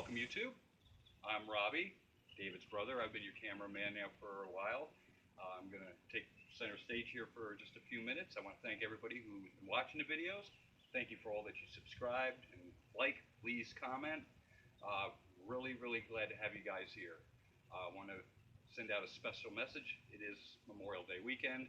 welcome YouTube. I'm Robbie, David's brother. I've been your cameraman now for a while. I'm going to take center stage here for just a few minutes. I want to thank everybody who's been watching the videos. Thank you for all that you subscribed and like. Please comment. Really glad to have you guys here. I want to send out a special message. It is Memorial Day weekend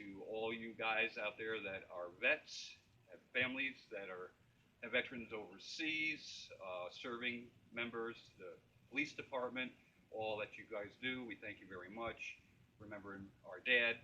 to all you guys out there that are vets, have families that have veterans overseas, serving members, the police department, all that you guys do. We thank you very much. Remembering our dad,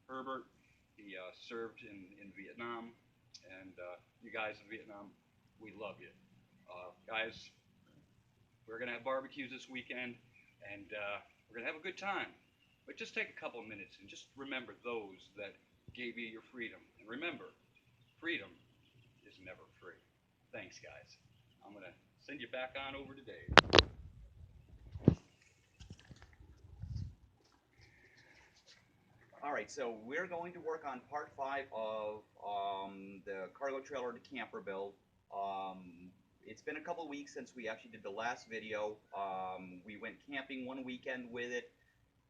Herbert, he served in Vietnam, and you guys in Vietnam, we love you. Guys, we're going to have barbecues this weekend, and we're going to have a good time. But just take a couple of minutes and just remember those that gave you your freedom. And remember, freedom is never free. Thanks, guys. I'm going to send you back on over to Dave. All right, so we're going to work on part 5 of the cargo trailer to camper build. It's been a couple weeks since we actually did the last video. We went camping one weekend with it,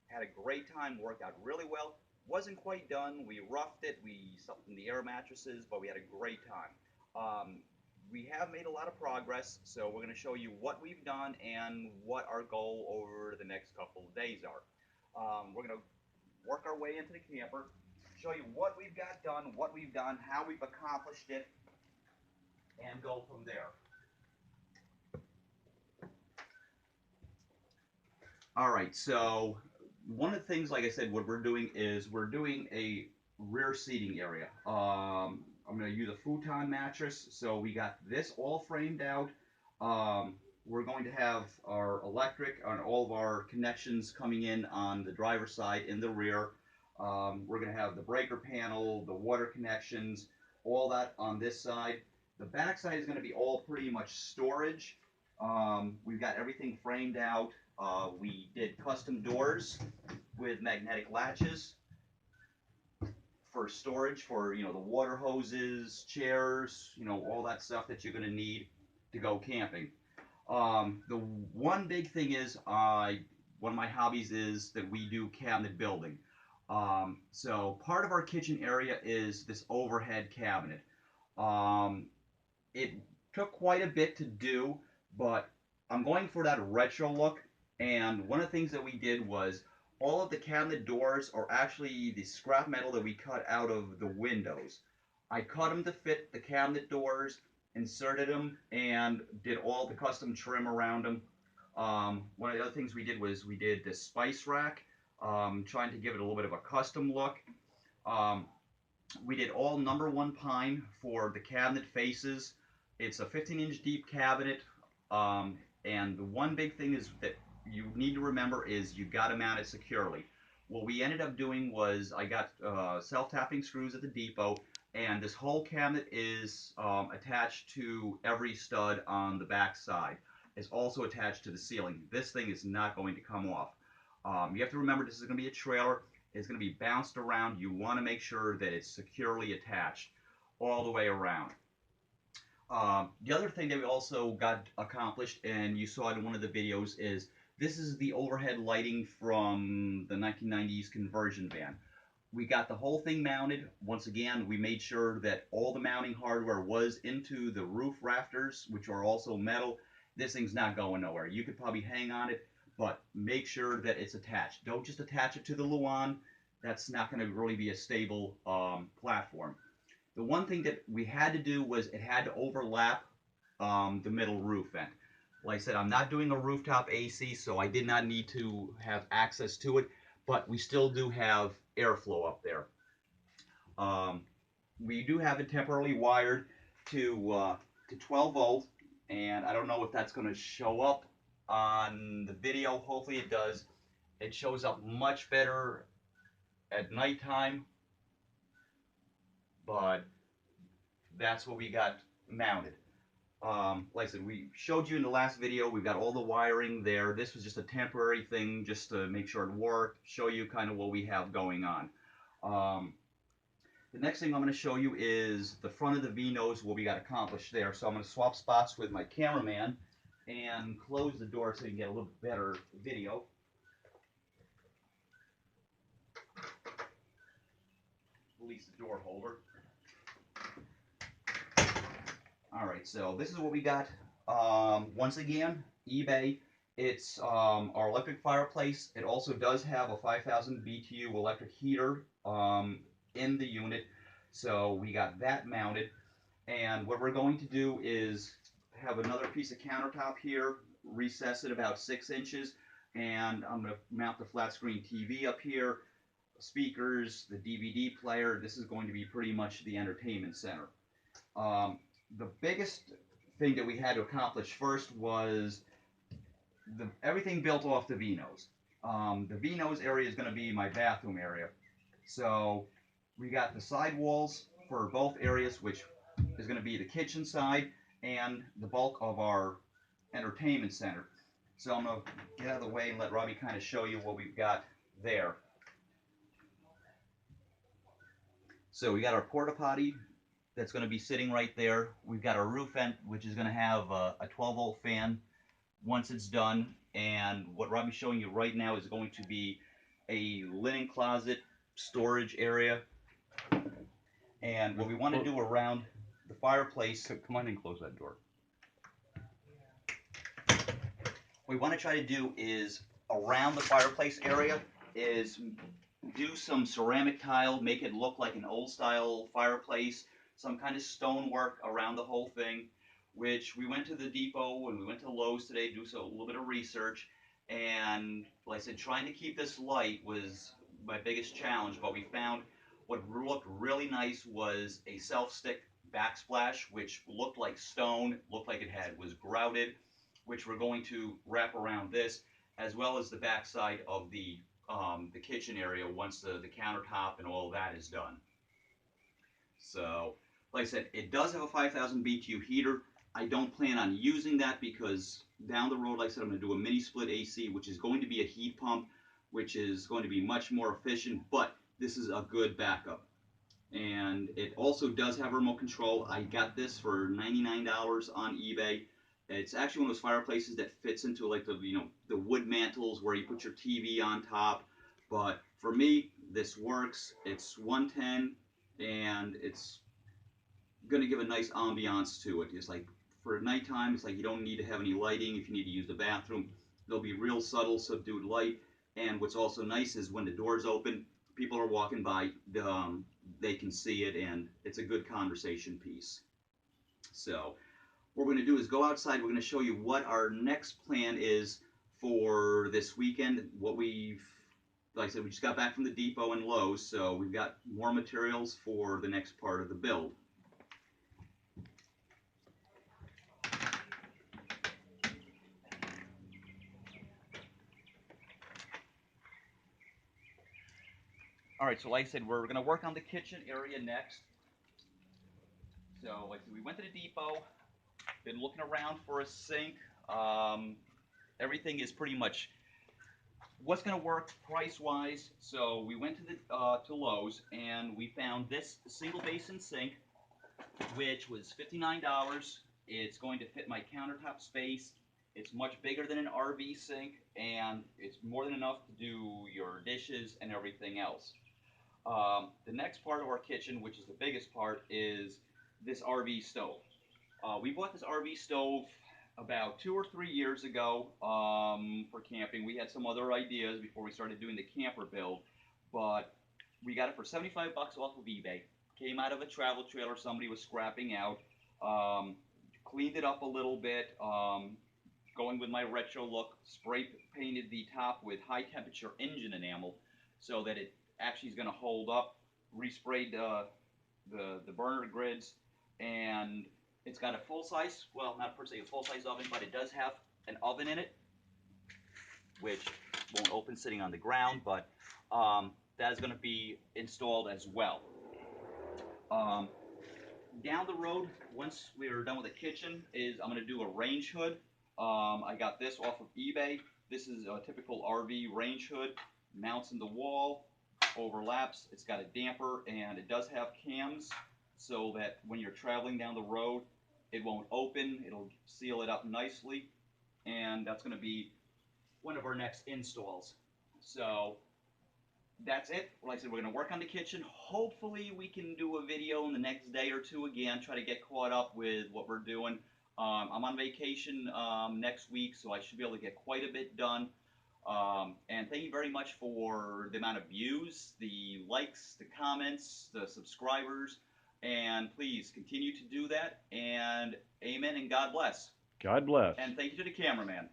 had a great time, worked out really well. Wasn't quite done. We roughed it, we slept in the air mattresses, but we had a great time. We have made a lot of progress, so we're going to show you what we've done and what our goal over the next couple of days are. We're going to work our way into the camper, show you what we've got done, what we've done, how we've accomplished it, and go from there. All right, so one of the things, like I said, what we're doing is we're doing a rear seating area. I'm going to use a futon mattress, so we got this all framed out. We're going to have our electric on all of our connections coming in on the driver's side in the rear. We're going to have the breaker panel, the water connections, all that on this side. The back side is going to be all pretty much storage. We've got everything framed out. We did custom doors with magnetic latches for storage for, the water hoses, chairs, all that stuff that you're going to need to go camping. The one big thing is, one of my hobbies is that we do cabinet building. So part of our kitchen area is this overhead cabinet. It took quite a bit to do, but I'm going for that retro look. And one of the things that we did was all of the cabinet doors are actually the scrap metal that we cut out of the windows. I cut them to fit the cabinet doors, inserted them, and did all the custom trim around them. One of the other things we did was we did the spice rack, trying to give it a little bit of a custom look. We did all #1 pine for the cabinet faces. It's a 15-inch deep cabinet, and the one big thing is that you need to remember is you got to mount it securely. What we ended up doing was I got self-tapping screws at the depot, and this whole cabinet is attached to every stud on the back side. It's also attached to the ceiling. This thing is not going to come off. You have to remember this is going to be a trailer. It's going to be bounced around. You want to make sure that it's securely attached all the way around. The other thing that we also got accomplished, and you saw it in one of the videos, is this is the overhead lighting from the 1990s conversion van. We got the whole thing mounted. Once again, we made sure that all the mounting hardware was into the roof rafters, which are also metal. This thing's not going nowhere. You could probably hang on it, but make sure that it's attached. Don't just attach it to the Luan. That's not going to really be a stable platform. The one thing that we had to do was it had to overlap the middle roof vent. Like I said, I'm not doing a rooftop AC, so I did not need to have access to it, but we still do have airflow up there. We do have it temporarily wired to 12 volt, and I don't know if that's going to show up on the video. Hopefully it does. It shows up much better at nighttime, but that's what we got mounted. Like I said, we showed you in the last video, we've got all the wiring there. This was just a temporary thing just to make sure it worked, show you kind of what we have going on. The next thing I'm going to show you is the front of the V-nose, what we got accomplished there. So I'm going to swap spots with my cameraman, and close the door so you can get a little better video. Release the door holder. Alright, so this is what we got. Once again, eBay. It's our electric fireplace. It also does have a 5,000 BTU electric heater in the unit. So we got that mounted. And what we're going to do is have another piece of countertop here, recess it about 6 inches, and I'm going to mount the flat screen TV up here, speakers, the DVD player. This is going to be pretty much the entertainment center. The biggest thing that we had to accomplish first was everything built off the V-nose. The V-nose area is going to be my bathroom area. So we got the side walls for both areas, which is going to be the kitchen side and the bulk of our entertainment center. So I'm going to get out of the way and let Robbie kind of show you what we've got there. So we got our porta potty that's going to be sitting right there. We've got our roof vent, which is going to have a 12-volt fan once it's done. And what Robbie's showing you right now is going to be a linen closet storage area. And what we want to do around the fireplace... Come on and close that door. What we want to try to do is, around the fireplace area, is do some ceramic tile, make it look like an old-style fireplace, some kind of stonework around the whole thing, which we went to the depot and we went to Lowe's today to do a little bit of research. And like I said, trying to keep this light was my biggest challenge, but we found what looked really nice was a self-stick backsplash, which looked like stone, looked like it was grouted, which we're going to wrap around this, as well as the backside of the kitchen area once the countertop and all that is done. So, like I said, it does have a 5,000 BTU heater. I don't plan on using that because down the road, like I said, I'm going to do a mini split AC, which is going to be a heat pump, which is going to be much more efficient, but this is a good backup. And it also does have remote control. I got this for $99 on eBay. It's actually one of those fireplaces that fits into like the wood mantles where you put your TV on top. But for me, this works. It's 110 and it's going to give a nice ambiance to it. It's like for nighttime, it's like you don't need to have any lighting. If you need to use the bathroom, there'll be real subtle, subdued light. And what's also nice is when the doors open, people are walking by, they can see it, and it's a good conversation piece. So what we're going to do is go outside. We're going to show you what our next plan is for this weekend. Like I said, we just got back from the depot and Lowe's, so we've got more materials for the next part of the build. Alright, so like I said, we're going to work on the kitchen area next. So, like I said, we went to the depot, been looking around for a sink. Everything is pretty much what's going to work price-wise. So we went to Lowe's and we found this single basin sink, which was $59. It's going to fit my countertop space. It's much bigger than an RV sink, and it's more than enough to do your dishes and everything else. The next part of our kitchen, which is the biggest part, is this RV stove. We bought this RV stove about 2 or 3 years ago for camping. We had some other ideas before we started doing the camper build, but we got it for 75 bucks off of eBay. Came out of a travel trailer somebody was scrapping out. Cleaned it up a little bit, going with my retro look. Spray painted the top with high temperature engine enamel so that it actually is going to hold up. Resprayed the burner grids, and it's got a full-size, well, not per se a full-size oven, but it does have an oven in it, which won't open sitting on the ground, but that is going to be installed as well. Down the road, once we're done with the kitchen, I'm going to do a range hood. I got this off of eBay. This is a typical RV range hood. Mounts in the wall, overlaps. It's got a damper, and it does have cams so that when you're traveling down the road, it won't open. It'll seal it up nicely. and that's going to be one of our next installs. So that's it. Like I said, we're going to work on the kitchen. Hopefully we can do a video in the next day or two again, try to get caught up with what we're doing. I'm on vacation next week, so I should be able to get quite a bit done. And thank you very much for the amount of views, the likes, the comments, the subscribers, and please continue to do that. And amen and God bless. God bless. And thank you to the cameraman.